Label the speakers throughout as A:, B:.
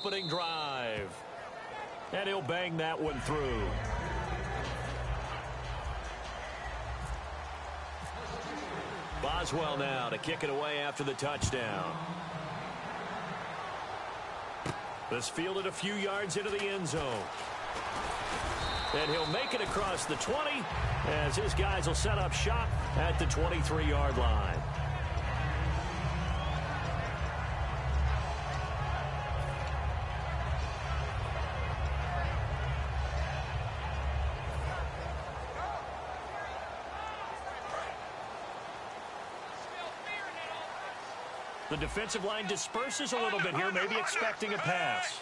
A: opening drive. And he'll bang that one through. Boswell now to kick it away after the touchdown. This fielded a few yards into the end zone. And he'll make it across the 20 as his guys will set up shop at the 23-yard line. The defensive line disperses a little bit here, maybe expecting a pass.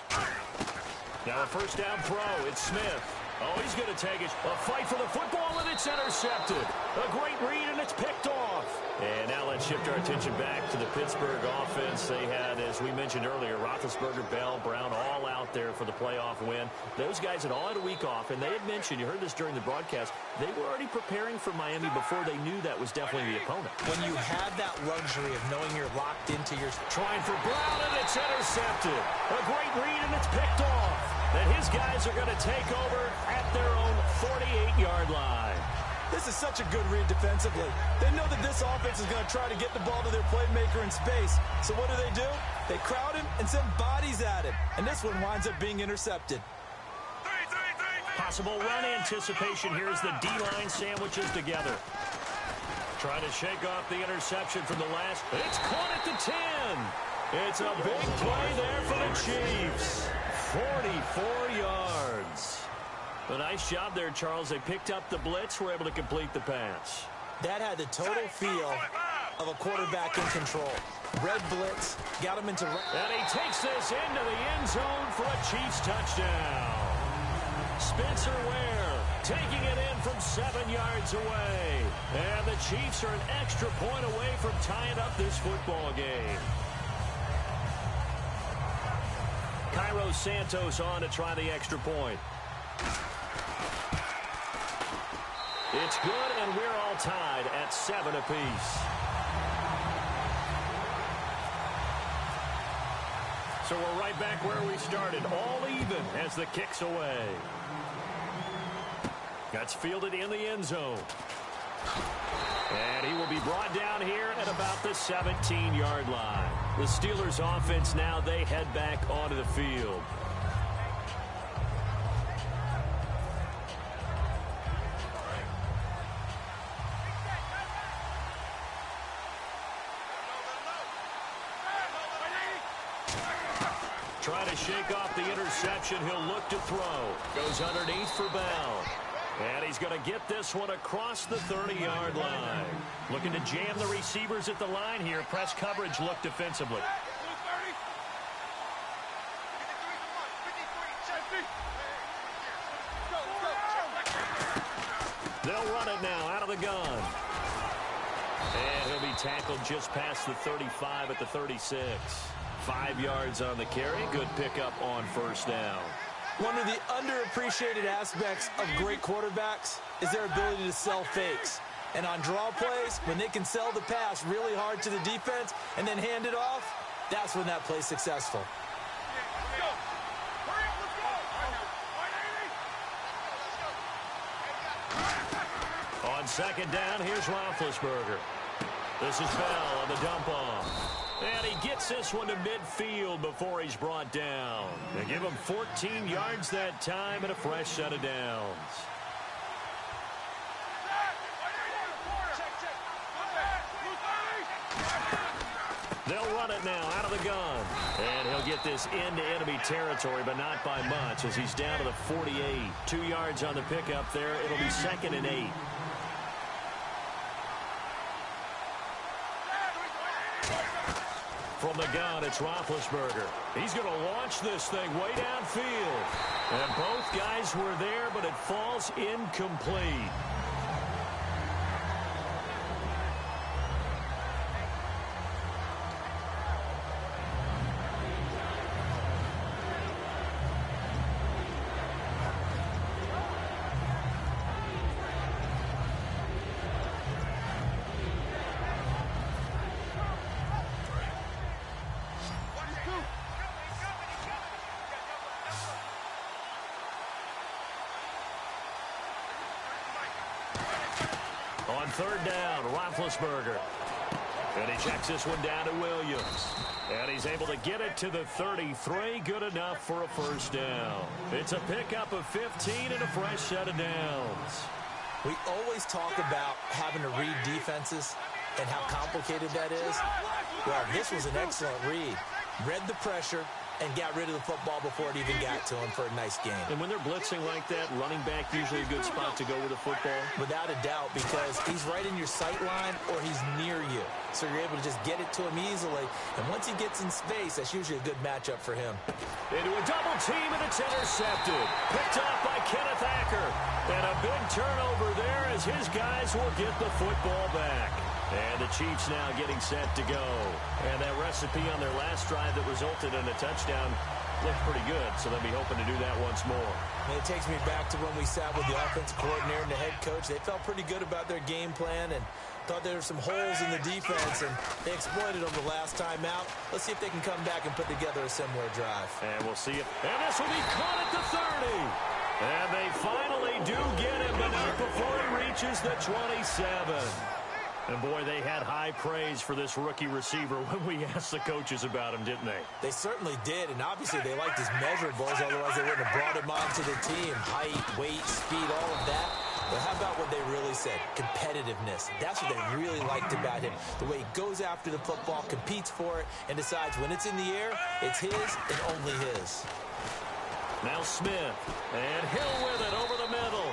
A: Now a first down throw. It's Smith. Oh, he's going to take it. A fight for the football, and it's intercepted. A great read, and it's picked off. And now let's shift our attention back to the Pittsburgh offense. They had, as we mentioned earlier, Roethlisberger, Bell, Brown all out there for the playoff win. Those guys had all had a week off, and they had mentioned, you heard this during the broadcast, they were already preparing for Miami before they knew that was definitely the opponent.
B: When you have that luxury of knowing you're locked into your...
A: Trying for Brown, and it's intercepted. A great read, and it's picked off. And his guys are going to take over at their own 48-yard line.
C: This is such a good read defensively. They know that this offense is going to try to get the ball to their playmaker in space. So what do? They crowd him and send bodies at him. And this one winds up being intercepted.
A: Possible run anticipation here as the D-line sandwiches together. Trying to shake off the interception from the last. It's caught at the 10. It's a big play there for the Chiefs. 44 yards. A nice job there, Charles. They picked up the blitz, were able to complete the pass.
B: That had the total feel of a quarterback in control. Red blitz, got him into...
A: And he takes this into the end zone for a Chiefs touchdown. Spencer Ware taking it in from 7 yards away. And the Chiefs are an extra point away from tying up this football game. Cairo Santos on to try the extra point. It's good, and we're all tied at 7 apiece. So we're right back where we started, all even as the kick's away. That's fielded in the end zone. And he will be brought down here at about the 17-yard line. The Steelers offense now, they head back onto the field. Try to shake off the interception. He'll look to throw. Goes underneath for Bell. And he's going to get this one across the 30-yard line. Looking to jam the receivers at the line here. Press coverage look defensively. They'll run it now out of the gun. And he'll be tackled just past the 35 at the 36. 5 yards on the carry. Good pickup on first down.
C: One of the underappreciated aspects of great quarterbacks is their ability to sell fakes. And on draw plays, when they can sell the pass really hard to the defense and then hand it off, that's when that play's successful.
A: On second down, here's Roethlisberger. This is Bell on the dump off. And he gets this one to midfield before he's brought down. They give him 14 yards that time and a fresh set of downs. They'll run it now out of the gun. And he'll get this into enemy territory, but not by much as he's down to the 48. 2 yards on the pickup there. It'll be 2nd and 8. From the gun, it's Roethlisberger. He's going to launch this thing way downfield. And both guys were there, but it falls incomplete. On third down, Roethlisberger. And he checks this one down to Williams. And he's able to get it to the 33. Good enough for a first down. It's a pickup of 15 and a fresh set of downs.
C: We always talk about having to read defenses and how complicated that is. Well, this was an excellent read. Read the pressure and got rid of the football before it even got to him for a nice game.
A: And when they're blitzing like that, running back usually a good spot to go with the football?
C: Without a doubt, because he's right in your sight line or he's near you. So you're able to just get it to him easily. And once he gets in space, that's usually a good matchup for him.
A: Into a double team, and it's intercepted. Picked up by Kenneth Acker. And a big turnover there as his guys will get the football back. And the Chiefs now getting set to go. And that recipe on their last drive that resulted in a touchdown looked pretty good, so they'll be hoping to do that once more.
C: And it takes me back to when we sat with the offensive coordinator and the head coach. They felt pretty good about their game plan and thought there were some holes in the defense, and they exploited them the last time out. Let's see if they can come back and put together a similar drive.
A: And we'll see if... And this will be caught at the 30. And they finally do get him, but not before he reaches the 27. And, boy, they had high praise for this rookie receiver when we asked the coaches about him, didn't they?
C: They certainly did, and obviously they liked his measurables, otherwise they wouldn't have brought him onto the team. Height, weight, speed, all of that. But how about what they really said? Competitiveness. That's what they really liked about him. The way he goes after the football, competes for it, and decides when it's in the air, it's his and only his.
A: Now Smith, and Hill with it over the middle.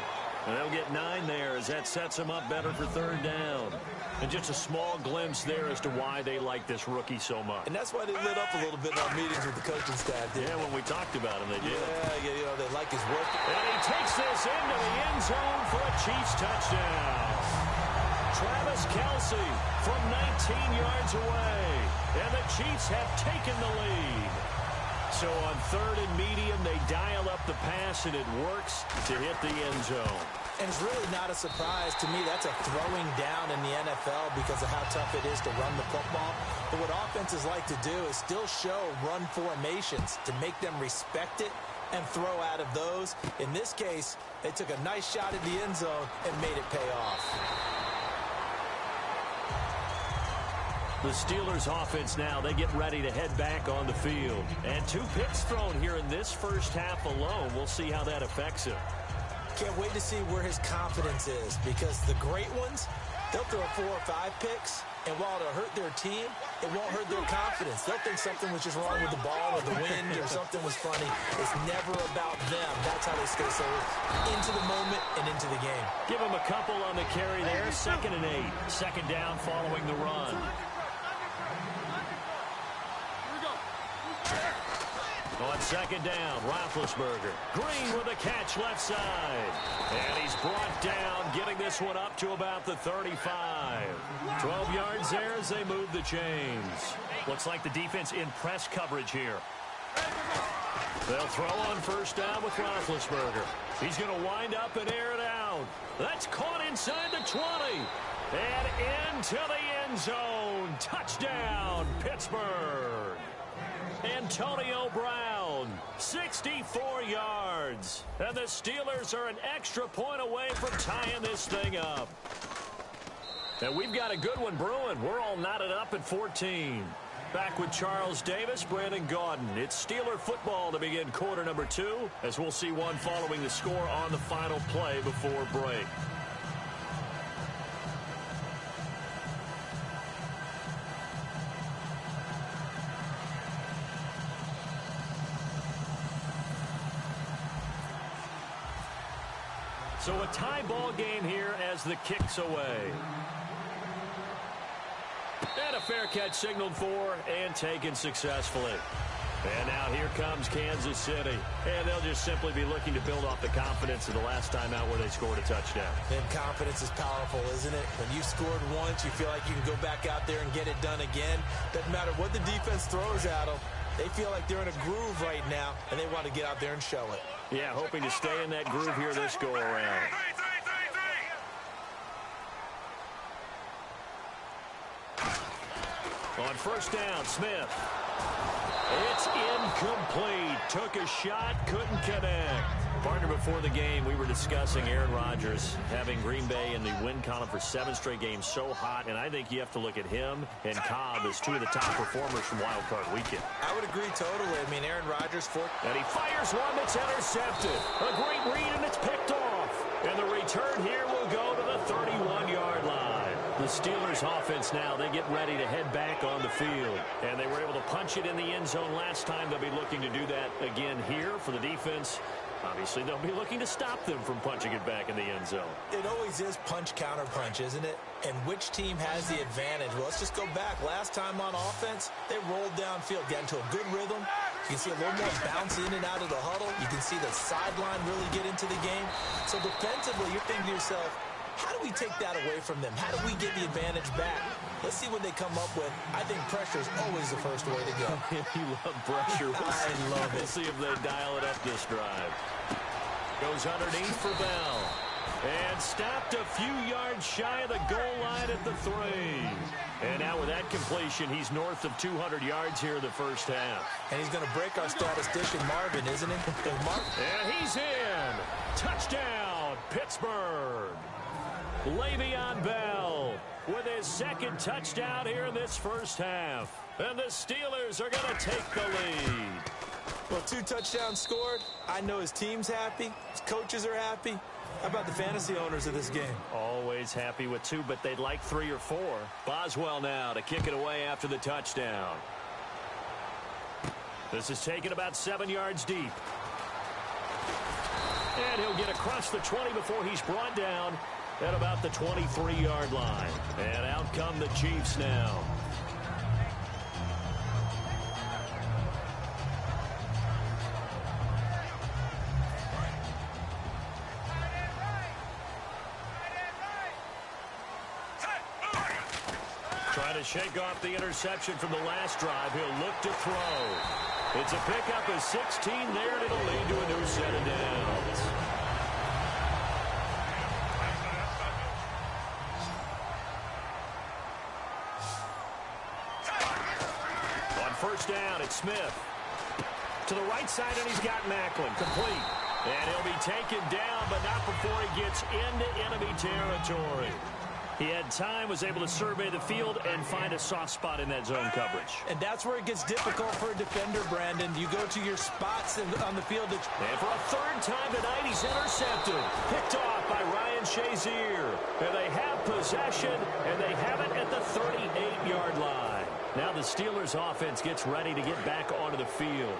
A: And they'll get 9 there as that sets him up better for third down. And just a small glimpse there as to why they like this rookie so much.
C: And that's why they lit up a little bit in our meetings with the coaching staff.
A: Yeah, when we talked about him, they did.
C: Yeah, you know, they like his work.
A: And he takes this into the end zone for a Chiefs touchdown. Travis Kelce from 19 yards away. And the Chiefs have taken the lead. So on third and medium, they dial up the pass, and it works to hit the end zone.
C: And it's really not a surprise to me. That's a throwing down in the NFL because of how tough it is to run the football. But what offenses like to do is still show run formations to make them respect it and throw out of those. In this case, they took a nice shot at the end zone and made it pay off.
A: The Steelers offense now, they get ready to head back on the field. And 2 picks thrown here in this first half alone. We'll see how that affects him.
C: Can't wait to see where his confidence is, because the great ones, they'll throw 4 or 5 picks, and while it'll hurt their team, it won't hurt their confidence. They'll think something was just wrong with the ball or the wind or something was funny. It's never about them. That's how they stay so into the moment and into the game.
A: Give him a couple on the carry there. 2nd and 8. Second down following the run. On second down, Roethlisberger. Green with a catch left side. And he's brought down, getting this one up to about the 35. 12 yards there as they move the chains. Looks like the defense in press coverage here. They'll throw on first down with Roethlisberger. He's going to wind up and air it out. That's caught inside the 20. And into the end zone. Touchdown, Pittsburgh. Antonio Brown, 64 yards. And the Steelers are an extra point away from tying this thing up. And we've got a good one brewing. We're all knotted up at 14. Back with Charles Davis, Brandon Gaudin. It's Steeler football to begin quarter number 2, as we'll see one following the score on the final play before break. So a tie ball game here as the kick's away. And a fair catch signaled for and taken successfully. And now here comes Kansas City. And they'll just simply be looking to build off the confidence of the last time out where they scored a touchdown.
C: And confidence is powerful, isn't it? When you scored once, you feel like you can go back out there and get it done again. Doesn't matter what the defense throws at them. They feel like they're in a groove right now, and they want to get out there and show it.
A: Yeah, hoping to stay in that groove here this go-around. On first down, Smith. It's incomplete. took a shot, couldn't connect. Partner, before the game, we were discussing Aaron Rodgers having Green Bay in the win column for 7 straight games so hot, and I think you have to look at him and Cobb as 2 of the top performers from Wild Card Weekend.
B: I would agree totally. I mean, Aaron Rodgers
A: and he fires one that's intercepted. A great read, and it's picked off. And the return here will go to the 31-yard line. The Steelers offense now, they get ready to head back on the field. And they were able to punch it in the end zone last time. They'll be looking to do that again here for the defense. Obviously, they'll be looking to stop them from punching it back in the end zone.
B: It always is punch-counter-punch, isn't it? And which team has the advantage? Well, let's just go back. Last time on offense, they rolled downfield, got into a good rhythm. You can see a little more bounce in and out of the huddle. You can see the sideline really get into the game. So defensively, you're thinking to yourself, how do we take that away from them? How do we get the advantage back? Let's see what they come up with. I think pressure is always the first way to go.
A: You love pressure.
B: I love it.
A: We'll see if they dial it up this drive. Goes underneath for Bell. And stopped a few yards shy of the goal line at the 3. And now with that completion, he's north of 200 yards here in the first half.
B: And he's going to break our statistician, Marvin, isn't he?
A: And he's in. Touchdown, Pittsburgh. Le'Veon Bell with his second touchdown here in this first half. And the Steelers are going to take the lead.
B: Well, 2 touchdowns scored. I know his team's happy. His coaches are happy. How about the fantasy owners of this game?
A: Always happy with 2, but they'd like 3 or 4. Boswell now to kick it away after the touchdown. This is taken about 7 yards deep. And he'll get across the 20 before he's brought down at about the 23-yard line. And out come the Chiefs now. Trying to shake off the interception from the last drive. He'll look to throw. It's a pickup of 16 there, and it'll lead to a new set of downs. On first down, it's Smith. To the right side, and he's got Macklin. Complete. And he'll be taken down, but not before he gets into enemy territory. He had time, was able to survey the field and find a soft spot in that zone coverage.
B: And that's where it gets difficult for a defender, Brandon. You go to your spots on the field.
A: And for a 3rd time tonight, he's intercepted. Picked off by Ryan Shazier. And they have possession, and they have it at the 38-yard line. Now the Steelers offense gets ready to get back onto the field.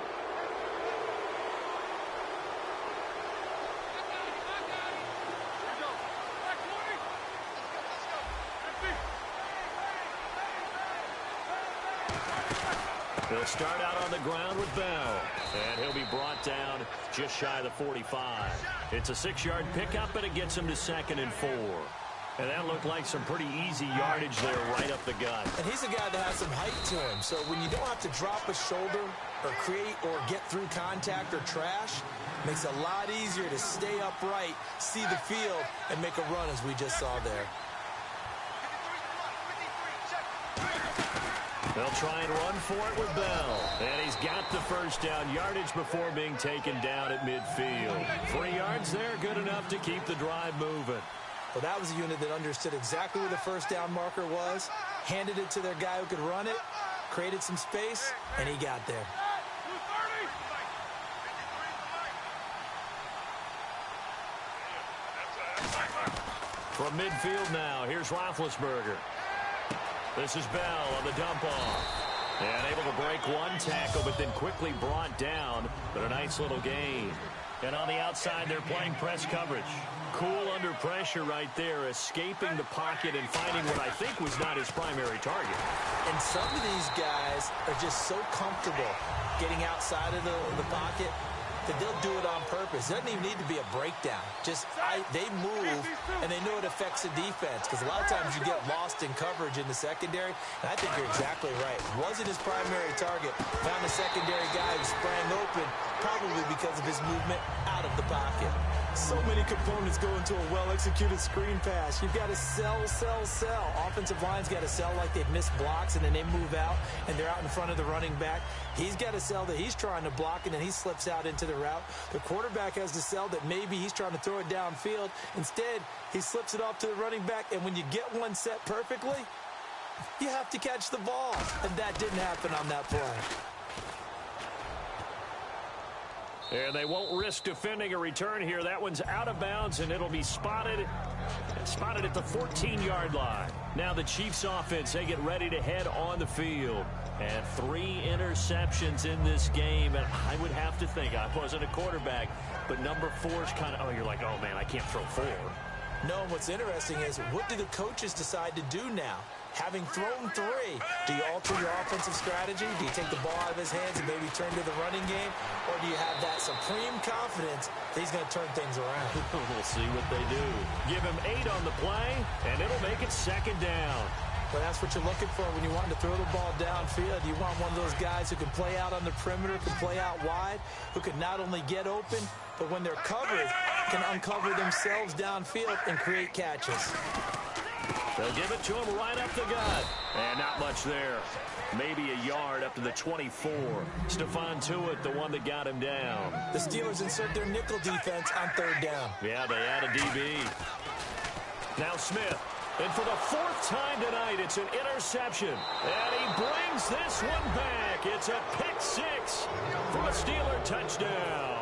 A: They'll start out on the ground with Bell. And he'll be brought down just shy of the 45. It's a 6-yard pickup, but it gets him to 2nd and 4. And that looked like some pretty easy yardage there right up the gut.
B: And he's a guy that has some height to him. So when you don't have to drop a shoulder or create or get through contact or trash, it makes it a lot easier to stay upright, see the field, and make a run as we just saw there.
A: They'll try and run for it with Bell. And he's got the first down yardage before being taken down at midfield. 3 yards there, good enough to keep the drive moving.
B: Well, that was a unit that understood exactly where the first down marker was, handed it to their guy who could run it, created some space, and he got there.
A: From midfield now, here's Roethlisberger. This is Bell on the dump-off. And able to break one tackle, but then quickly brought down. But a nice little gain. And on the outside, they're playing press coverage. Cool under pressure right there, escaping the pocket and finding what I think was not his primary target.
B: And some of these guys are just so comfortable getting outside of the pocket that they'll do it on purpose. It doesn't even need to be a breakdown. They move, and they know it affects the defense, because a lot of times you get lost in coverage in the secondary, and I think you're exactly right. Wasn't his primary target. Found a secondary guy who sprang open, probably because of his movement out of the pocket.
C: So many components go into a well-executed screen pass. You've got to sell, sell, sell. Offensive line's got to sell like they've missed blocks, and then they move out, and they're out in front of the running back. He's got to sell that he's trying to block, and then he slips out into the route. The quarterback has to sell that maybe he's trying to throw it downfield. Instead, he slips it off to the running back, and when you get one set perfectly, you have to catch the ball. And that didn't happen on that play.
A: And they won't risk defending a return here. That one's out of bounds, and it'll be spotted at the 14-yard line. Now the Chiefs offense, they get ready to head on the field. And 3 interceptions in this game. And I would have to think, I wasn't a quarterback, but number 4's kind of, you're like, oh, man, I can't throw 4.
B: No, what's interesting is, what do the coaches decide to do now? Having thrown 3, do you alter your offensive strategy? Do you take the ball out of his hands and maybe turn to the running game? Or do you have that supreme confidence that he's going to turn things around?
A: We'll see what they do. Give him 8 on the play, and it'll make it 2nd down.
B: Well, that's what you're looking for when you want to throw the ball downfield. You want one of those guys who can play out on the perimeter, can play out wide, who can not only get open, but when they're covered, can uncover themselves downfield and create catches.
A: They'll give it to him right up the gut. And not much there. Maybe a yard up to the 24. Stephon Tuitt, the one that got him down.
B: The Steelers insert their nickel defense on 3rd down.
A: Yeah, they add a DB. Now Smith. And for the 4th time tonight, it's an interception. And he brings this one back. It's a pick 6 for a Steeler touchdown.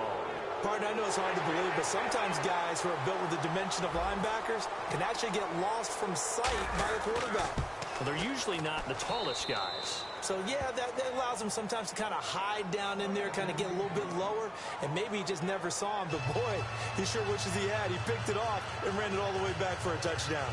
B: Partner, I know it's hard to believe, but sometimes guys who are built with the dimension of linebackers can actually get lost from sight by the quarterback.
A: Well, they're usually not the tallest guys.
B: So, yeah, that allows them sometimes to kind of hide down in there, kind of get a little bit lower, and maybe he just never saw him. But, boy, he sure wishes he had. He picked it off and ran it all the way back for a touchdown.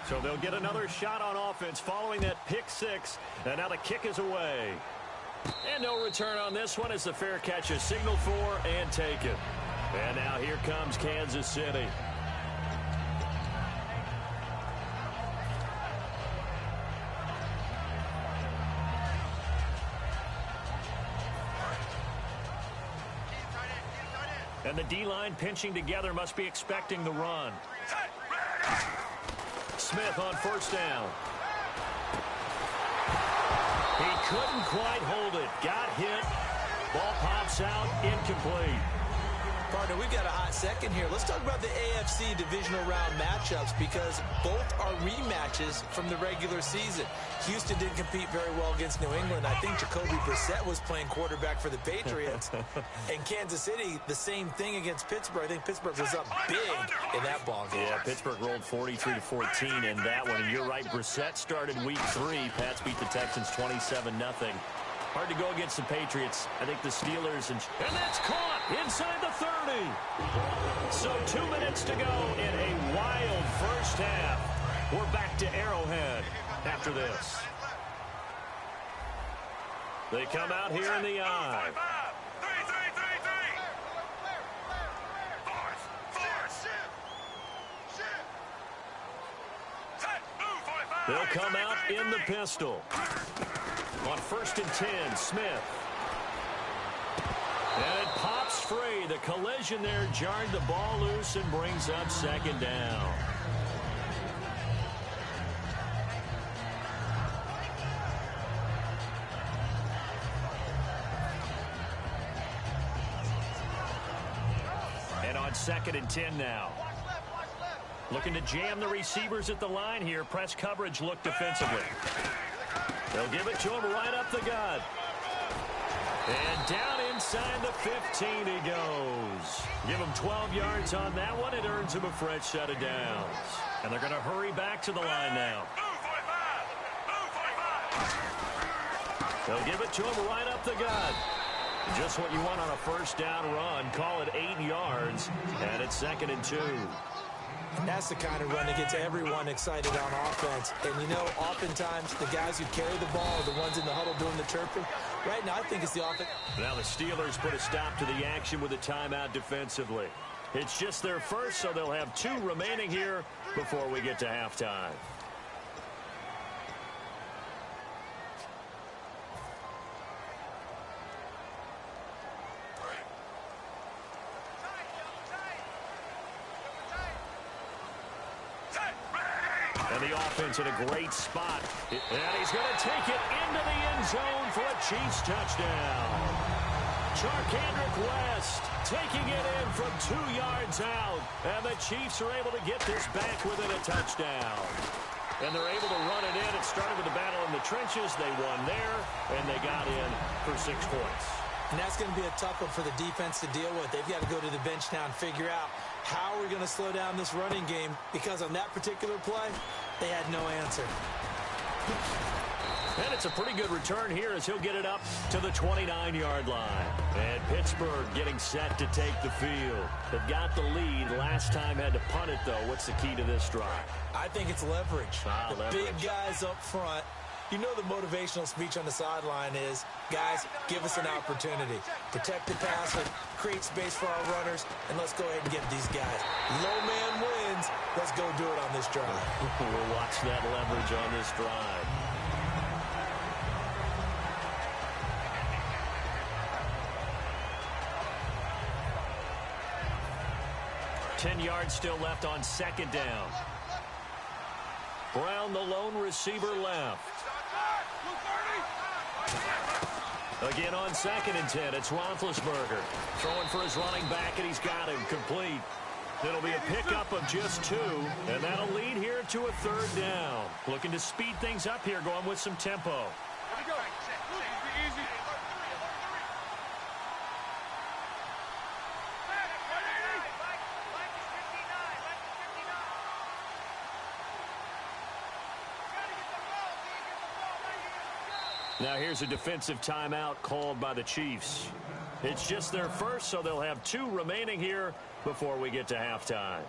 A: So they'll get another shot on offense following that pick 6. And now the kick is away. And no return on this one as the fair catch is signaled for and taken. And now here comes Kansas City. And the D-line pinching together must be expecting the run. Smith on 1st down. He couldn't quite hold it. Got hit. Ball pops out. Incomplete.
B: Partner, we've got a hot second here. Let's talk about the AFC divisional round matchups because both are rematches from the regular season. Houston didn't compete very well against New England. I think Jacoby Brissett was playing quarterback for the Patriots. And Kansas City, the same thing against Pittsburgh. I think Pittsburgh was up big in that ball game.
A: Yeah, Pittsburgh rolled 43-14 in that one. And you're right, Brissett started week 3. Pats beat the Texans 27-0. Hard to go against the Patriots. I think the Steelers and that's caught inside the 30. So 2 minutes to go in a wild first half. We're back to Arrowhead after this. They come out here in the eye. They'll come out in the pistol. On 1st and 10, Smith. And it pops free. The collision there jarred the ball loose and brings up 2nd down. And on 2nd and 10 now. Looking to jam the receivers at the line here. Press coverage look defensively. They'll give it to him right up the gut. And down inside the 15 he goes. Give him 12 yards on that one. It earns him a fresh set of downs. And they're going to hurry back to the line now. They'll give it to him right up the gut. Just what you want on a 1st down run. Call it 8 yards. And it's 2nd and 2.
B: And that's the kind of run that gets everyone excited on offense. And, you know, oftentimes the guys who carry the ball are the ones in the huddle doing the chirping. Right now, I think it's the offense.
A: Now the Steelers put a stop to the action with a timeout defensively. It's just their first, so they'll have 2 remaining here before we get to halftime. And the offense in a great spot. And he's going to take it into the end zone for a Chiefs touchdown. Charkandrick West taking it in from 2 yards out. And the Chiefs are able to get this back within a touchdown. And they're able to run it in. It started with the battle in the trenches. They won there, and they got in for 6 points.
B: And that's going to be a tough one for the defense to deal with. They've got to go to the bench now and figure out how we're going to slow down this running game, because on that particular play, they had no answer.
A: And it's a pretty good return here as he'll get it up to the 29-yard line. And Pittsburgh getting set to take the field. They've got the lead. Last time had to punt it, though. What's the key to this drive?
B: I think it's leverage.
A: Leverage.
B: Big guys up front. You know the motivational speech on the sideline is, guys, give us an opportunity. Protect the passer, create space for our runners, and let's go ahead and get these guys. Low man wins. Let's go do it on this drive.
A: We'll watch that leverage on this drive. Ten yards still left on second down. Brown, the lone receiver, left. Again on 2nd and 10, it's Roethlisberger. Throwing for his running back, and he's got him complete. It'll be a pickup of just 2, and that'll lead here to a 3rd down. Looking to speed things up here, going with some tempo.
D: Here we go. Easy.
A: Now here's a defensive timeout called by the Chiefs. It's just their first, so they'll have 2 remaining here before we get to halftime.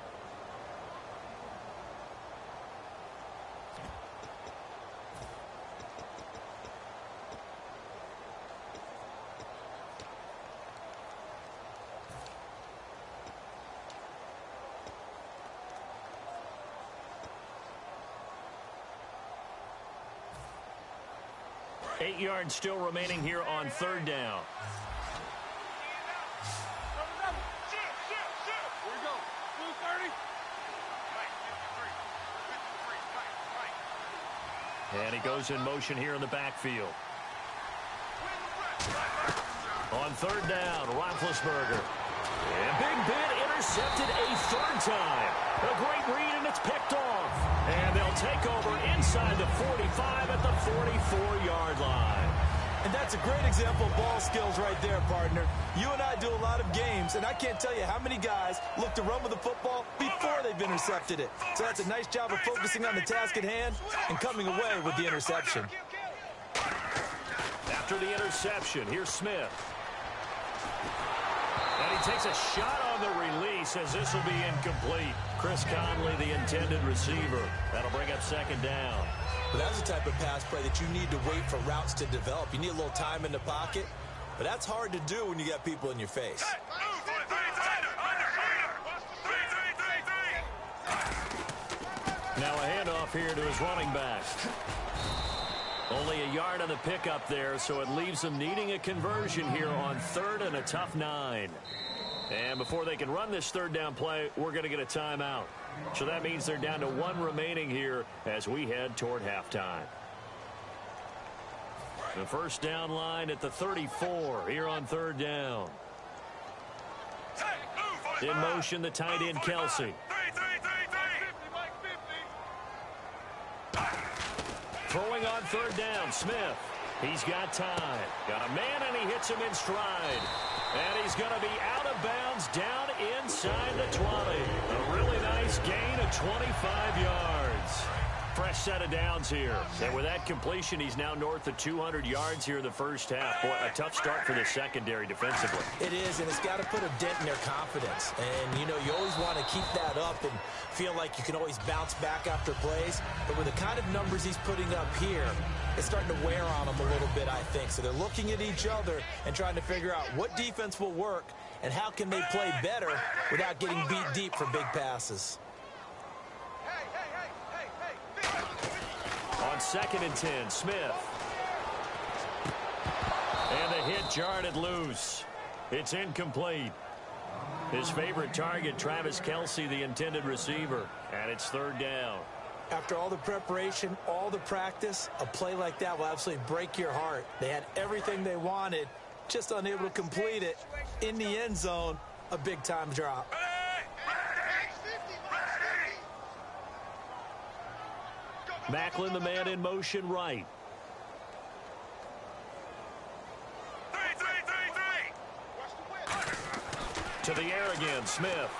A: Eight yards still remaining here on 3rd down. And he goes in motion here in the backfield. On 3rd down, Roethlisberger. And Big Ben intercepted a 3rd time. A great read, and it's picked off. And they'll take over inside the 45 at the 44-yard line.
C: And that's a great example of ball skills right there, partner. You and I do a lot of games, and I can't tell you how many guys look to run with the football before they've intercepted it. So that's a nice job of focusing on the task at hand and coming away with the interception.
A: After the interception, here's Smith. And he takes a shot on the release as this will be incomplete. Chris Conley, the intended receiver. That'll bring up 2nd down.
B: But that's the type of pass play that you need to wait for routes to develop. You need a little time in the pocket, but that's hard to do when you got people in your face.
A: Now a handoff here to his running back. Only a yard on the pickup there, so it leaves them needing a conversion here on 3rd and a tough 9. And before they can run this 3rd down play, we're going to get a timeout. So that means they're down to 1 remaining here as we head toward halftime. The 1st down line at the 34 here on 3rd down. In motion, the tight end, Kelsey. Throwing on 3rd down, Smith. He's got time. Got a man, and he hits him in stride. And he's going to be out of bounds down inside the 20. A really nice gain of 25 yards. Fresh set of downs here. And with that completion, he's now north of 200 yards here in the first half. Boy, a tough start for the secondary defensively.
B: It is, and it's got to put a dent in their confidence. And, you know, you always want to keep that up and feel like you can always bounce back after plays. But with the kind of numbers he's putting up here, it's starting to wear on them a little bit, I think. So they're looking at each other and trying to figure out what defense will work and how can they play better without getting beat deep for big passes.
A: On 2nd and 10, Smith. And the hit jarred it loose. It's incomplete. His favorite target, Travis Kelce, the intended receiver. And it's 3rd down.
B: After all the preparation, all the practice, a play like that will absolutely break your heart. They had everything they wanted, just unable to complete it. In the end zone, a big-time drop.
A: Macklin, the man in motion right. To the air again, Smith.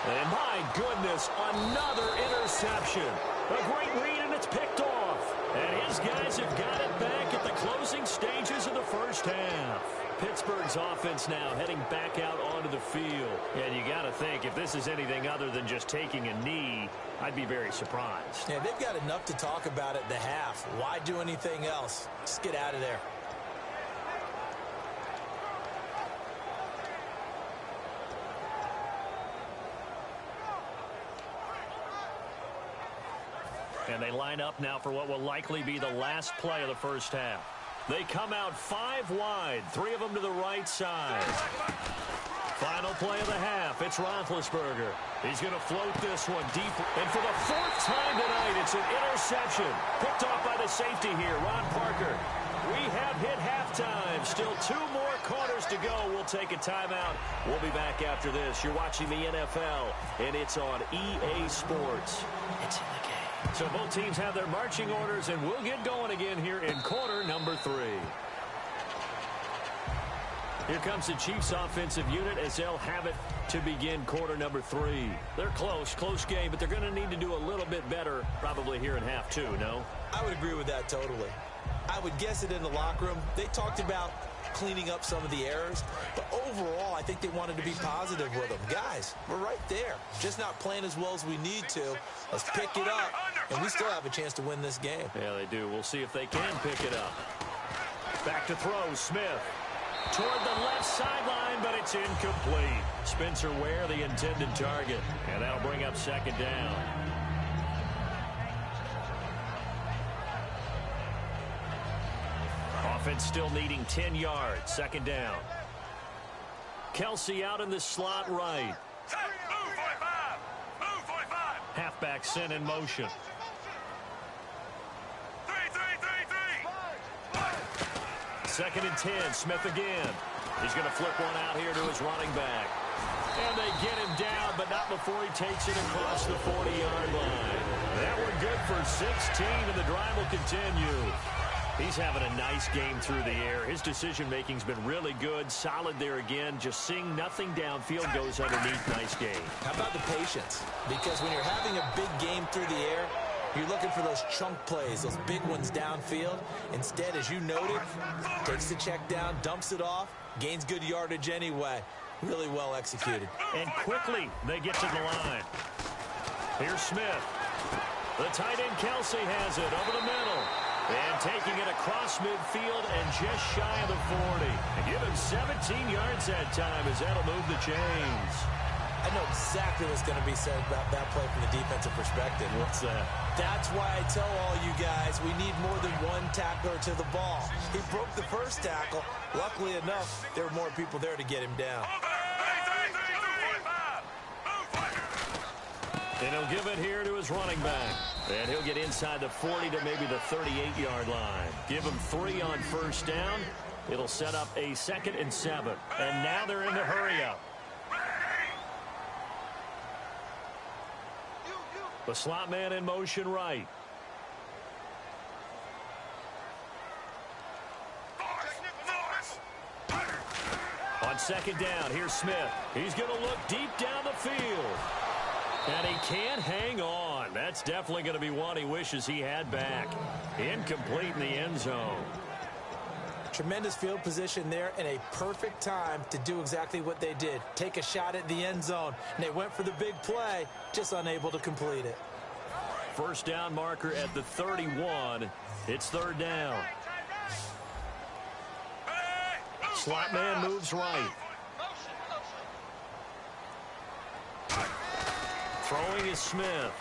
A: And my goodness, another interception. A great read, and it's picked off. And his guys have got it back at the closing stages of the first half. Pittsburgh's offense now heading back out onto the field. And you got to think, if this is anything other than just taking a knee, I'd be very surprised.
B: Yeah, they've got enough to talk about at the half. Why do anything else? Just get out of there.
A: And they line up now for what will likely be the last play of the first half. They come out 5 wide, 3 of them to the right side. Final play of the half, it's Roethlisberger. He's going to float this one deep. And for the 4th time tonight, it's an interception. Picked off by the safety here, Ron Parker. We have hit halftime. Still 2 more quarters to go. We'll take a timeout. We'll be back after this. You're watching the NFL, and it's on EA Sports. It's in the game. So both teams have their marching orders, and we'll get going again here in quarter number 3. Here comes the Chiefs offensive unit as they'll have it to begin quarter number 3. They're close game, but they're going to need to do a little bit better probably here in half 2, no?
B: I would agree with that totally. I would guess it in the locker room. They talked about cleaning up some of the errors, but overall, I think they wanted to be positive with them. Guys, we're right there. Just not playing as well as we need to. Let's pick it up, and we still have a chance to win this game.
A: Yeah, they do. We'll see if they can pick it up. Back to throw, Smith. Toward the left sideline, but it's incomplete. Spencer Ware, the intended target, and that'll bring up 2nd down. Offense still needing 10 yards. 2nd down. Kelce out in the slot right.
D: Move 45. Move 45.
A: Halfback sent in motion. 2nd and 10. Smith again. He's going to flip one out here to his running back. And they get him down, but not before he takes it across the 40-yard line. That one good for 16, and the drive will continue. He's having a nice game through the air. His decision-making's been really good. Solid there again. Just seeing nothing downfield goes underneath. Nice game.
B: How about the patience? Because when you're having a big game through the air, you're looking for those chunk plays, those big ones downfield. Instead, as you noted, takes the check down, dumps it off, gains good yardage anyway. Really well executed.
A: And quickly, they get to the line. Here's Smith. The tight end Kelce has it over the middle. And taking it across midfield and just shy of the 40. And give him 17 yards that time as that'll move the chains.
B: I know exactly what's going to be said about that play from the defensive perspective.
A: What's that?
B: That's why I tell all you guys we need more than one tackler to the ball. He broke the first tackle. Luckily enough, there were more people there to get him down.
A: And he'll give it here to his running back. And he'll get inside the 40 to maybe the 38-yard line. Give him 3 on 1st down. It'll set up a 2nd and 7. And now they're in the hurry-up. The slot man in motion right. On 2nd down, here's Smith. He's going to look deep down the field. And he can't hang on. That's definitely going to be one he wishes he had back. Incomplete in the end zone.
B: Tremendous field position there and a perfect time to do exactly what they did. Take a shot at the end zone. And they went for the big play, just unable to complete it.
A: 1st down marker at the 31. It's 3rd down. Slot man moves right. Throwing is Smith.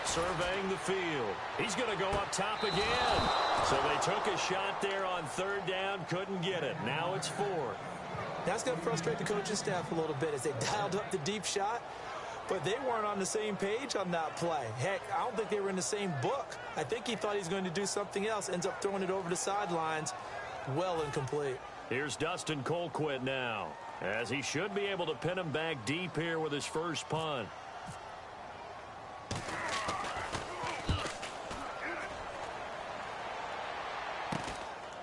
A: Surveying the field. He's going to go up top again. So they took a shot there on third down, couldn't get it. Now it's fourth.
C: That's going to frustrate the coaching staff a little bit as they dialed up the deep shot, but they weren't on the same page on that play. Heck, I don't think they were in the same book. I think he thought he was going to do something else, ends up throwing it over the sidelines. Well incomplete.
A: Here's Dustin Colquitt now, as he should be able to pin him back deep here with his first punt.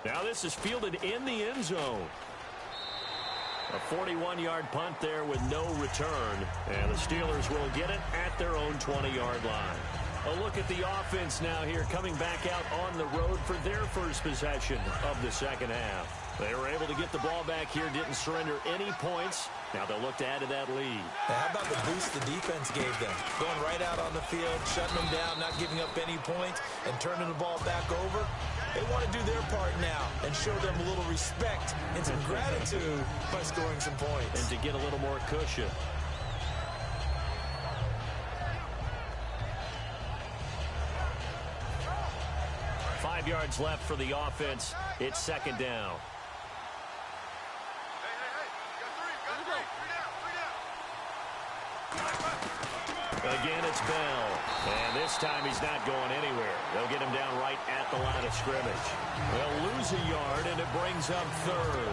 A: Now this is fielded in the end zone. A 41-yard punt there with no return. And the Steelers will get it at their own 20-yard line. A look at the offense now here, coming back out on the road for their first possession of the second half. They were able to get the ball back here, didn't surrender any points. Now they'll look to add to that lead.
B: Now, how about the boost the defense gave them? Going right out on the field, shutting them down, not giving up any points, and turning the ball back over. They want to do their part now and show them a little respect and some gratitude by scoring some points.
A: And to get a little more cushion. Five yards left for the offense. It's second down. Again, it's Bell. And this time he's not going anywhere. They'll get him down right at the line of scrimmage. They'll lose a yard, and it brings up third.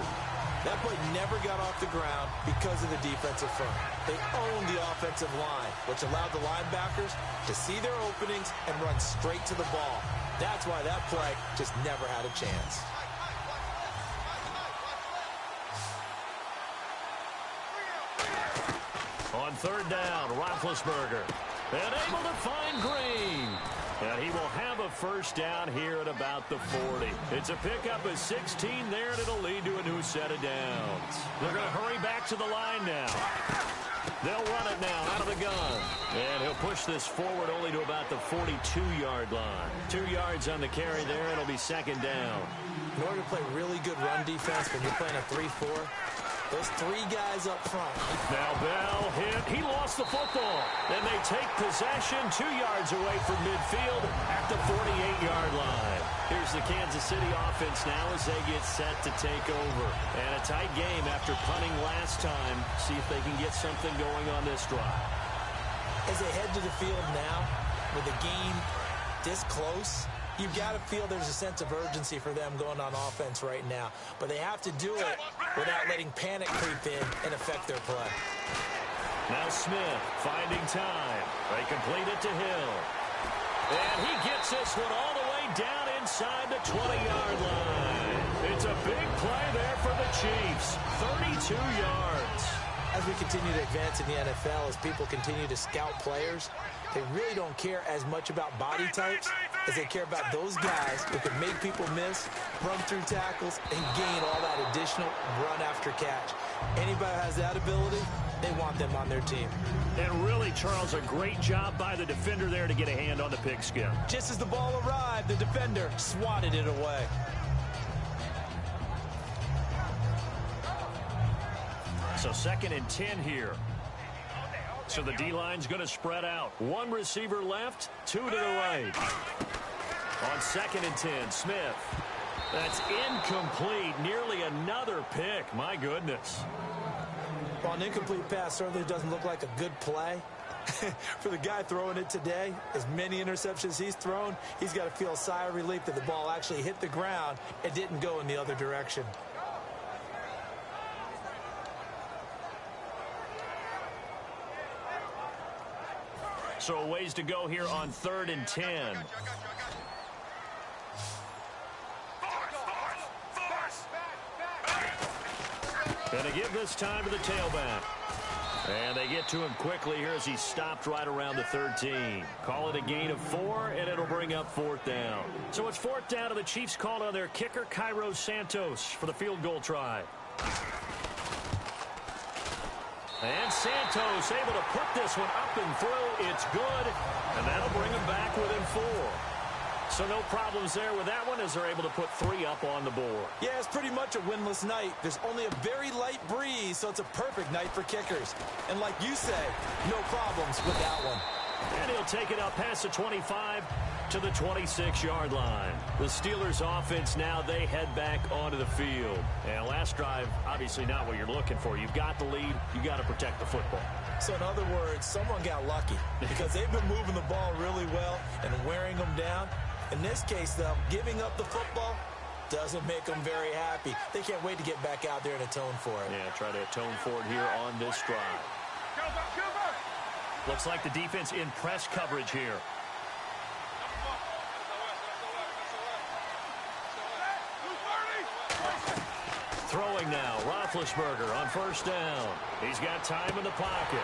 B: That play never got off the ground because of the defensive front. They owned the offensive line, which allowed the linebackers to see their openings and run straight to the ball. That's why that play just never had a chance.
A: On third down, Roethlisberger. And able to find Green. And he will have a first down here at about the 40. It's a pickup of 16 there, and it'll lead to a new set of downs. They're going to hurry back to the line now. They'll run it now out of the gun. And he'll push this forward only to about the 42-yard line. 2 yards on the carry there, and it'll be second down.
B: In order to play really good run defense when you're playing a 3-4, those three guys up front.
A: Now Bell hit. He lost the football. And they take possession 2 yards away from midfield at the 48-yard line. Here's the Kansas City offense now as they get set to take over. And a tight game after punting last time. See if they can get something going on this drive.
B: As they head to the field now, with the game this close, you've got to feel there's a sense of urgency for them going on offense right now. But they have to do it without letting panic creep in and affect their play.
A: Now Smith finding time. They complete it to Hill. And he gets this one all the way down inside the 20-yard line. It's a big play there for the Chiefs. 32 yards.
B: As we continue to advance in the NFL, as people continue to scout players, they really don't care as much about body types as they care about those guys who can make people miss, run through tackles, and gain all that additional run after catch. Anybody who has that ability, they want them on their team.
A: And really, Charles, a great job by the defender there to get a hand on the pigskin.
B: Just as the ball arrived, the defender swatted it away.
A: So second and 10 here. So the D-line's going to spread out. One receiver left, two to the right. On second and 10, Smith. That's incomplete. Nearly another pick. My goodness.
B: Well, an incomplete pass certainly doesn't look like a good play. For the guy throwing it today, as many interceptions he's thrown, he's got to feel a sigh of relief that the ball actually hit the ground and didn't go in the other direction.
A: So a ways to go here on third and 10. And they give this time to the tailback. And they get to him quickly here as he stopped right around the 13. Call it a gain of 4, and it'll bring up fourth down. So it's fourth down, and the Chiefs called on their kicker, Cairo Santos, for the field goal try. And Santos able to put this one up and through. It's good, and that'll bring him back within 4. So no problems there with that one as they're able to put 3 up on the board.
C: Yeah, it's pretty much a winless night. There's only a very light breeze, so it's a perfect night for kickers. And like you say, no problems with that one.
A: And he'll take it up past the 25 to the 26-yard line. The Steelers offense now, they head back onto the field. And last drive, obviously not what you're looking for. You've got the lead. You got to protect the football.
B: So in other words, someone got lucky because they've been moving the ball really well and wearing them down. In this case, though, giving up the football doesn't make them very happy. They can't wait to get back out there and atone for it.
A: Yeah, try to atone for it here on this drive. Looks like the defense in press coverage here. Throwing now, Roethlisberger on first down. He's got time in the pocket.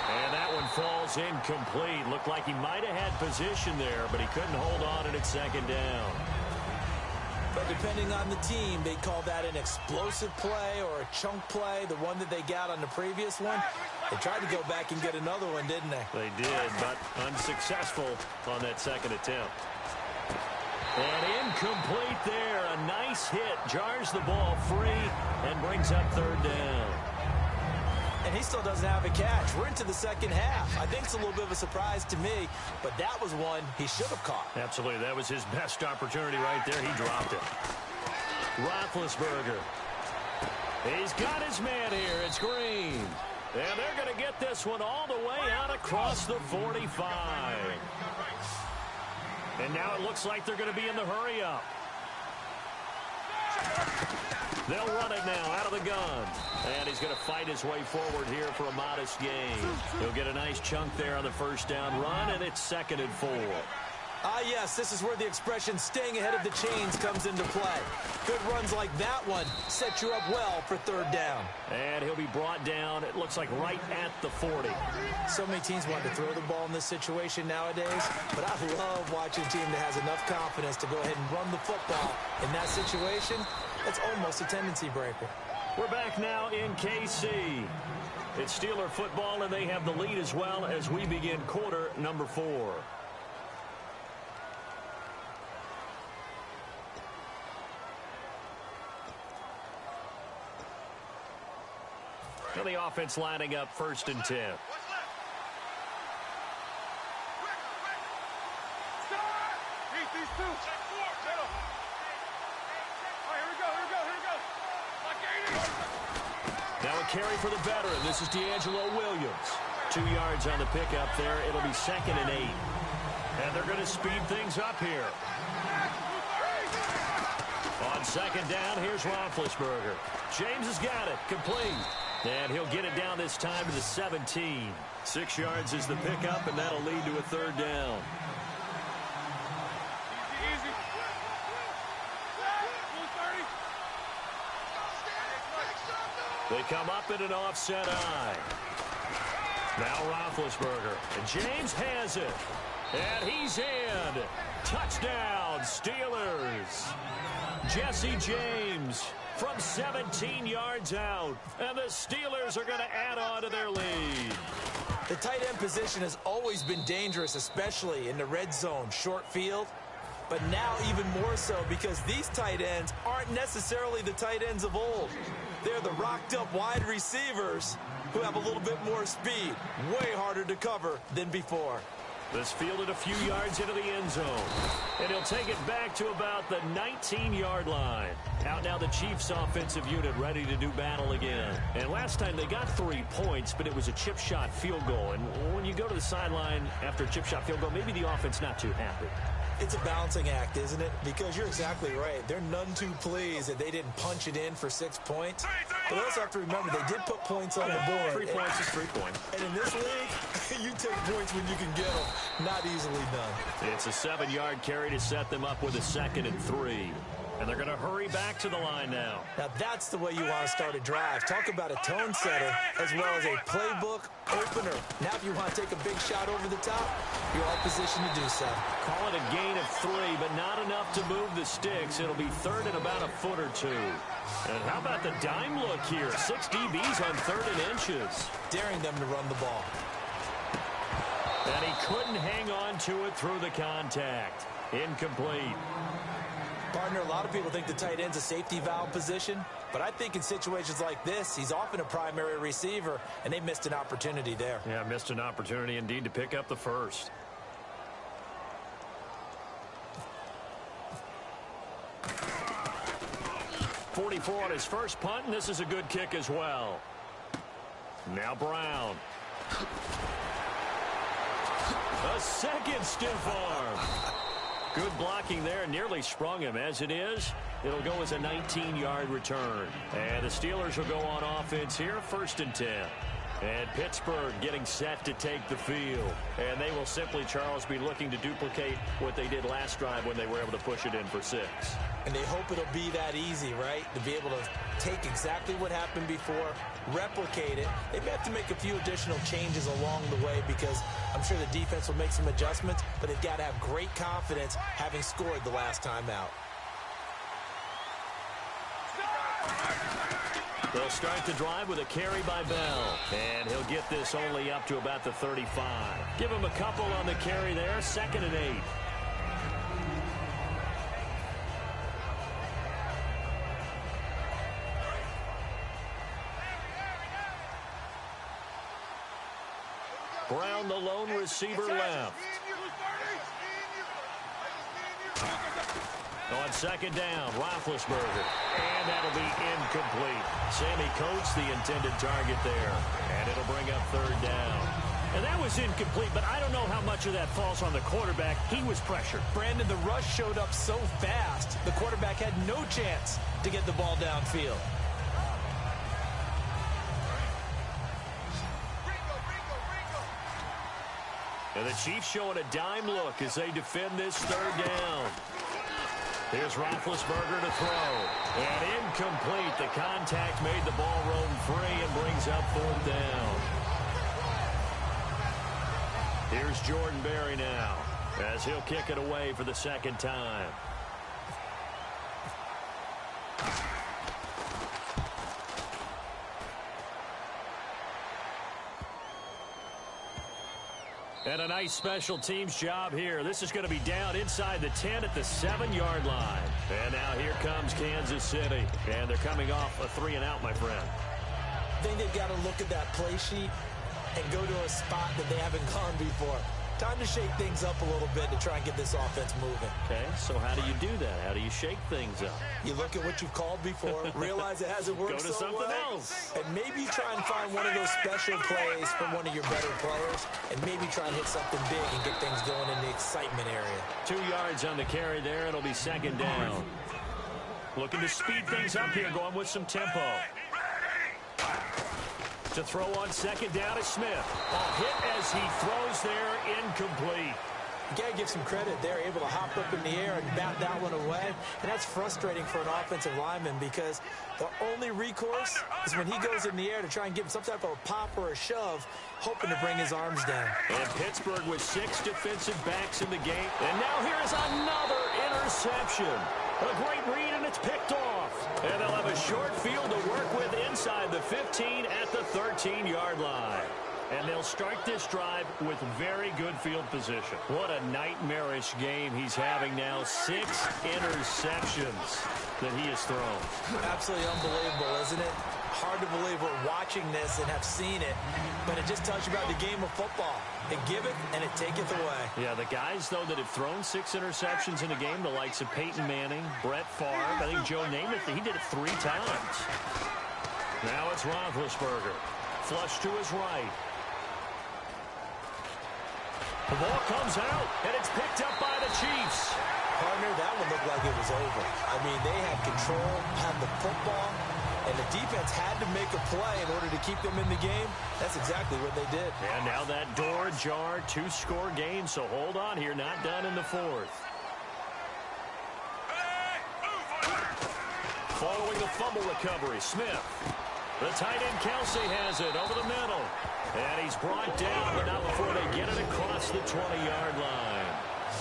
A: And that one falls incomplete. Looked like he might have had position there, but he couldn't hold on and it's second down.
B: But depending on the team, they call that an explosive play or a chunk play, the one that they got on the previous one. They tried to go back and get another one, didn't they?
A: They did, but unsuccessful on that second attempt. And incomplete there. A nice hit. Jars the ball free and brings up third down.
B: And he still doesn't have a catch. We're into the second half. I think it's a little bit of a surprise to me, but that was one he should have caught.
A: Absolutely. That was his best opportunity right there. He dropped it. Roethlisberger. He's got his man here. It's Green. And they're going to get this one all the way out across the 45. And now it looks like they're going to be in the hurry-up. They'll run it now out of the gun. And he's going to fight his way forward here for a modest gain. He'll get a nice chunk there on the first down run, and it's 2nd and 4.
C: Ah, yes, this is where the expression staying ahead of the chains comes into play. Good runs like that one set you up well for third down.
A: And he'll be brought down, it looks like right at the 40.
B: So many teams want to throw the ball in this situation nowadays, but I love watching a team that has enough confidence to go ahead and run the football. In that situation, it's almost a tendency breaker.
A: We're back now in KC. It's Steeler football, and they have the lead as well as we begin quarter number 4. So the offense lining up 1st and 10. Now a carry for the veteran. This is DeAngelo Williams. 2 yards on the pickup there. It'll be 2nd and 8. And they're going to speed things up here. On 2nd down, here's Roethlisberger. James has got it. Complete. And he'll get it down this time to the 17. 6 yards is the pickup, and that'll lead to a 3rd down. They come up in an offset eye. Now Roethlisberger. And James has it. And he's in. Touchdown, Steelers. Jesse James from 17 yards out. And the Steelers are going to add on to their lead.
B: The tight end position has always been dangerous, especially in the red zone, short field. But now even more so because these tight ends aren't necessarily the tight ends of old. They're the rocked-up wide receivers who have a little bit more speed. Way harder to cover than before.
A: This fielded a few yards into the end zone. And he'll take it back to about the 19-yard line. Out now the Chiefs offensive unit ready to do battle again. And last time they got 3 points, but it was a chip shot field goal. And when you go to the sideline after a chip shot field goal, maybe the offense not too happy.
B: It's a balancing act, isn't it? Because you're exactly right. They're none too pleased that they didn't punch it in for 6 points. But they also have to remember they did put points on the board.
A: 3 points is 3 points.
B: And in this league, you take points when you can get them. Not easily done.
A: It's a 7-yard carry to set them up with a 2nd and 3. And they're going to hurry back to the line now.
B: Now that's the way you want to start a drive. Talk about a tone setter as well as a playbook opener. Now if you want to take a big shot over the top, you're all positioned to do so.
A: Call it a gain of 3, but not enough to move the sticks. It'll be 3rd and about a foot or 2. And how about the dime look here? 6 DBs on 3rd and inches.
B: Daring them to run the ball.
A: And he couldn't hang on to it through the contact. Incomplete.
C: Partner, a lot of people think the tight end's a safety valve position, but I think in situations like this, he's often a primary receiver, and they missed an opportunity there.
A: Yeah, missed an opportunity indeed to pick up the first. .44 on his first punt, and this is a good kick as well. Now Brown. A second stiff arm. Good blocking there, nearly sprung him. As it is, it'll go as a 19-yard return. And the Steelers will go on offense here, 1st and 10. And Pittsburgh getting set to take the field. And they will simply, Charles, be looking to duplicate what they did last drive when they were able to push it in for 6.
C: And they hope it'll be that easy, right? To be able to take exactly what happened before, replicate it. They may have to make a few additional changes along the way because I'm sure the defense will make some adjustments, but they've got to have great confidence having scored the last time out.
A: They'll start the drive with a carry by Bell. And he'll get this only up to about the 35. Give him a couple on the carry there, 2nd and 8. Brown, the lone receiver, left. On 2nd down, Roethlisberger. And that'll be incomplete. Sammy Coates, the intended target there. And it'll bring up 3rd down. And that was incomplete, but I don't know how much of that falls on the quarterback. He was pressured.
C: Brandon, the rush showed up so fast, the quarterback had no chance to get the ball downfield.
A: And the Chiefs showing a dime look as they defend this 3rd down. Here's Roethlisberger to throw. And incomplete. The contact made the ball roam free and brings up 4th down. Here's Jordan Berry now as he'll kick it away for the 2nd time. And a nice special teams job here. This is going to be down inside the 10 at the 7-yard line. And now here comes Kansas City. And they're coming off a 3-and-out, my friend.
C: I think they've got to look at that play sheet and go to a spot that they haven't gone before. Time to shake things up a little bit to try and get this offense moving.
A: Okay, so how do you do that? How do you shake things up?
C: You look at what you've called before, realize it hasn't worked
A: Go to
C: so
A: something
C: well,
A: else.
C: and maybe try and find one of those special plays from one of your better players, and maybe try and hit something big and get things going in the excitement area.
A: 2 yards on the carry there. It'll be 2nd down. Looking to speed things up here, going with some tempo. To throw on 2nd down is Smith. A hit as he throws there, incomplete.
C: You got to give some credit. They're able to hop up in the air and bat that one away. And that's frustrating for an offensive lineman because the only recourse is when he goes in the air to try and give him some type of a pop or a shove, hoping to bring his arms down.
A: And Pittsburgh with 6 defensive backs in the game. And now here is another interception. A great read, and it's picked off. And they'll have a short field to work with inside the 15 at the 13-yard line. And they'll start this drive with very good field position. What a nightmarish game he's having now. 6 interceptions that he has thrown.
C: Absolutely unbelievable, isn't it? Hard to believe we're watching this and have seen it, but it just tells you about the game of football. It giveth and it taketh away.
A: Yeah, the guys, though, that have thrown 6 interceptions in a game, the likes of Peyton Manning, Brett Favre, I think Joe Namath, he did it 3 times. Now it's Roethlisberger. Flush to his right. The ball comes out, and it's picked up by the Chiefs.
C: Partner, that one looked like it was over. I mean, they had control, had the football, and the defense had to make a play in order to keep them in the game. That's exactly what they did.
A: And now that door ajar, 2-score game, so hold on here, not done in the 4th. Following the fumble recovery, Smith. The tight end Kelsey has it over the middle. And he's brought down, but not before they get it across the 20-yard line.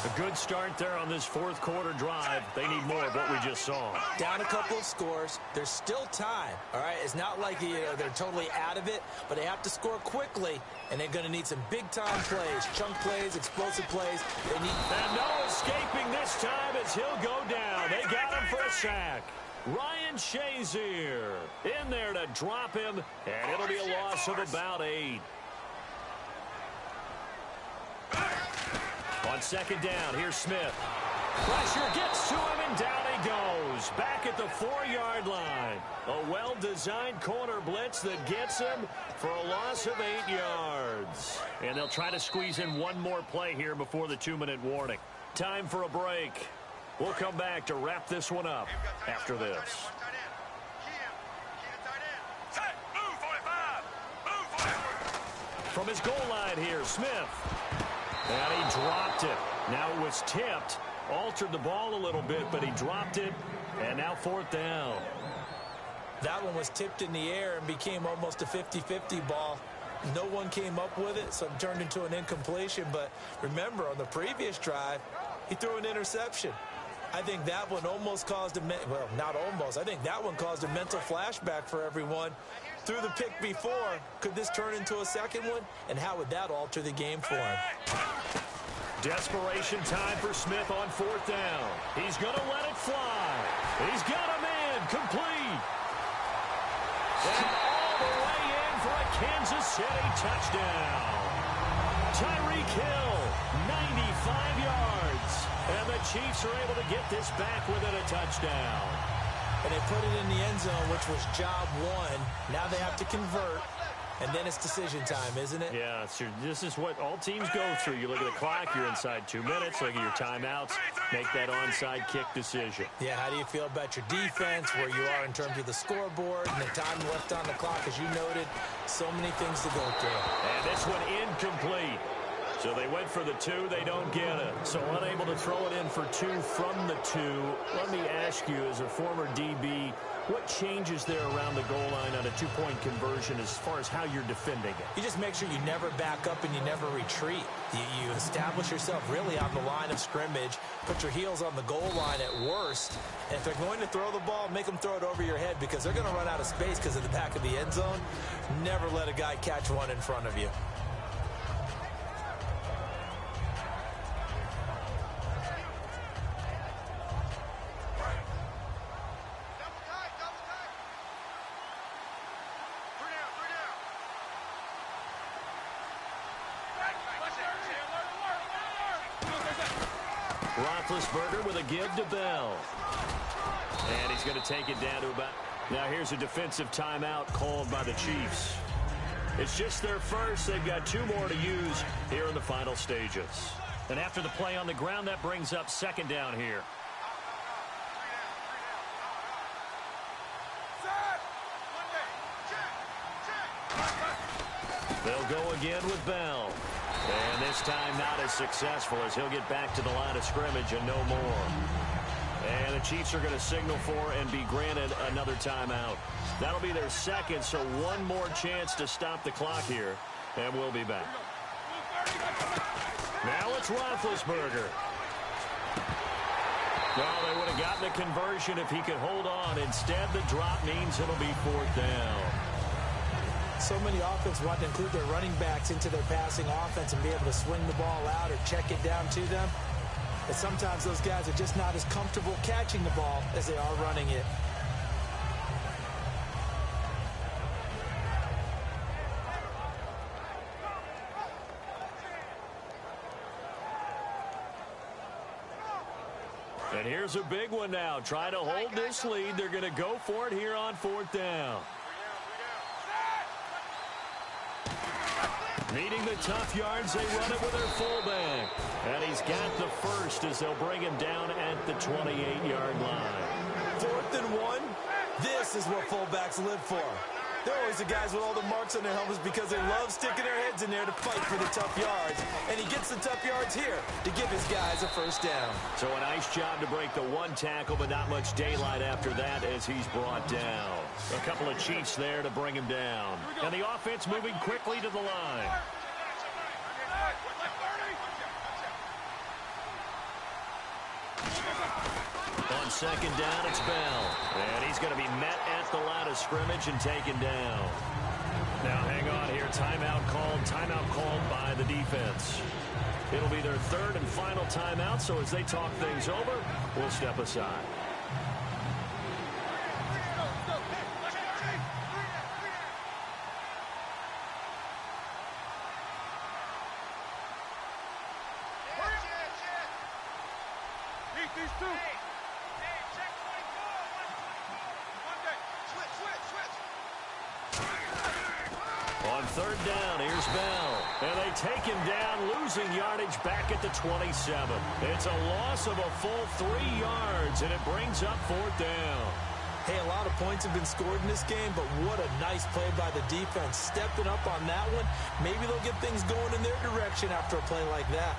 A: A good start there on this fourth quarter drive. They need more of what we just saw.
B: Down a couple of scores. There's still time, all right? It's not like they're totally out of it, but they have to score quickly, and they're going to need some big-time plays, chunk plays, explosive plays. They need...
A: And no escaping this time as he'll go down. They got him for a sack. Ryan Shazier in there to drop him, and it'll be a loss of about 8. On second down, here's Smith. Pressure gets to him, and down he goes. Back at the 4-yard line. A well-designed corner blitz that gets him for a loss of 8 yards. And they'll try to squeeze in one more play here before the 2-minute warning. Time for a break. We'll come back to wrap this one up after this. From his goal line here, Smith. And he dropped it. Now it was tipped. Altered the ball a little bit, but he dropped it. And now 4th down.
B: That one was tipped in the air and became almost a 50-50 ball. No one came up with it, so it turned into an incompletion. But remember, on the previous drive, he threw an interception. I think that one almost caused well, not almost. I think that one caused a mental flashback for everyone. Threw the pick before. Could this turn into a second one? And how would that alter the game for him?
A: Desperation time for Smith on 4th down. He's going to let it fly. He's got a man complete. And all the way in for a Kansas City touchdown. Tyreek Hill, 95 yards. And the Chiefs are able to get this back within a touchdown.
B: And they put it in the end zone, which was job 1. Now they have to convert. And then it's decision time, isn't it?
A: Yeah, this is what all teams go through. You look at the clock, you're inside 2 minutes, look at your timeouts, make that onside kick decision.
B: Yeah, how do you feel about your defense, where you are in terms of the scoreboard, and the time left on the clock, as you noted? So many things to go through.
A: And this one incomplete. So they went for the 2, they don't get it. So unable to throw it in for 2 from the 2. Let me ask you, as a former DB, what changes there around the goal line on a 2-point conversion as far as how you're defending it?
B: You just make sure you never back up and you never retreat. You establish yourself really on the line of scrimmage, put your heels on the goal line at worst, and if they're going to throw the ball, make them throw it over your head because they're going to run out of space because of the back of the end zone. Never let a guy catch one in front of you.
A: Roethlisberger with a give to Bell. And he's going to take it down to about... Now here's a defensive timeout called by the Chiefs. It's just their first. They've got 2 more to use here in the final stages. And after the play on the ground, that brings up 2nd down here. They'll go again with Bell. And this time not as successful as he'll get back to the line of scrimmage and no more. And the Chiefs are going to signal for and be granted another timeout. That'll be their 2nd, so 1 more chance to stop the clock here. And we'll be back. Now it's Roethlisberger. Well, they would have gotten a conversion if he could hold on. Instead, the drop means it'll be 4th down.
B: So many offenses want to include their running backs into their passing offense and be able to swing the ball out or check it down to them. But sometimes those guys are just not as comfortable catching the ball as they are running it.
A: And here's a big one now. Trying to hold this lead. They're going to go for it here on 4th down. Needing the tough yards, they run it with their fullback. And he's got the first as they'll bring him down at the 28-yard line.
B: 4th and 1. This is what fullbacks live for. They're always the guys with all the marks on their helmets because they love sticking their heads in there to fight for the tough yards. And he gets the tough yards here to give his guys a 1st down.
A: So a nice job to break the 1 tackle, but not much daylight after that as he's brought down. A couple of Chiefs there to bring him down. And the offense moving quickly to the line. On second down, it's Bell. And he's going to be met at the line of scrimmage and taken down. Now, hang on here. Timeout called by the defense. It'll be their third and final timeout, so as they talk things over, we'll step aside.
D: These two.
A: On third down, here's Bell. And they take him down, losing yardage back at the 27. It's a loss of a full 3 yards, and it brings up fourth down.
C: Hey, a lot of points have been scored in this game, but what a nice play by the defense. Stepping up on that one, maybe they'll get things going in their direction after a play like that.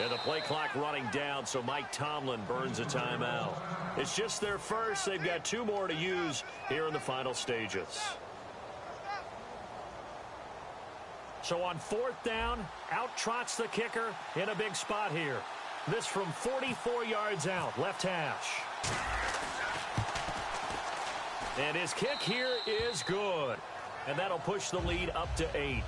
A: And the play clock running down, so Mike Tomlin burns a timeout. It's just their first. They've got 2 more to use here in the final stages. So on fourth down, out trots the kicker in a big spot here. This from 44 yards out, left hash. And his kick here is good. And that'll push the lead up to 8.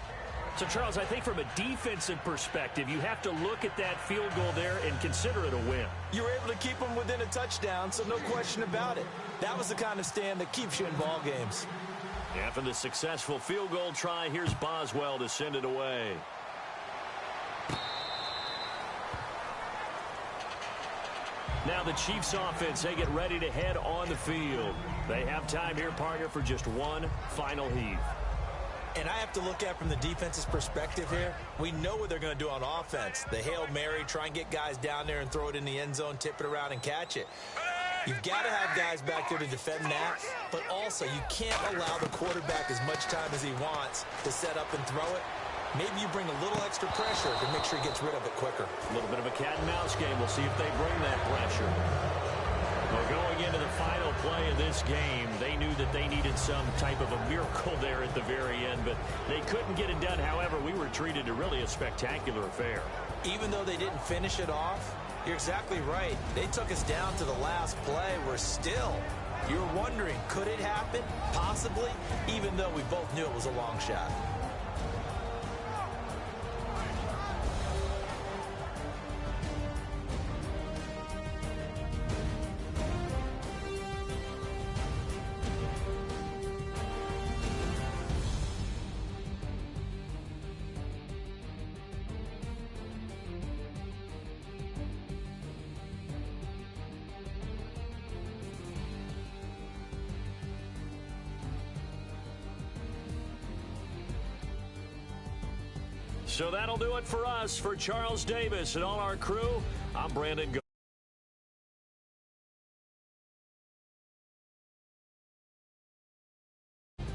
A: So, Charles, I think from a defensive perspective, you have to look at that field goal there and consider it a win.
C: You were able to keep them within a touchdown, so no question about it. That was the kind of stand that keeps you in ball games.
A: After the successful field goal try, here's Boswell to send it away. Now the Chiefs offense, they get ready to head on the field. They have time here, partner, for just one final heave.
B: And I have to look at from the defense's perspective here. We know what they're going to do on offense. The Hail Mary, try and get guys down there and throw it in the end zone, tip it around and catch it. You've got to have guys back there to defend that, but also you can't allow the quarterback as much time as he wants to set up and throw it. Maybe you bring a little extra pressure to make sure he gets rid of it quicker.
A: A little bit of a cat and mouse game. We'll see if they bring that pressure. Well, going into the final play of this game, they knew that they needed some type of a miracle there at the very end, but they couldn't get it done. However, we were treated to really a spectacular affair.
B: Even though they didn't finish it off, you're exactly right. They took us down to the last play. We're still, you're wondering, could it happen? Possibly, even though we both knew it was a long shot.
A: So that'll do it for us. For Charles Davis and all our crew, I'm Brandon Go.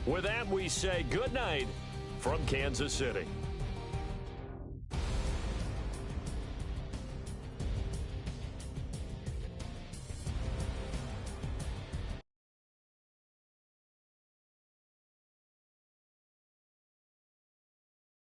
A: With that, we say good night from Kansas City.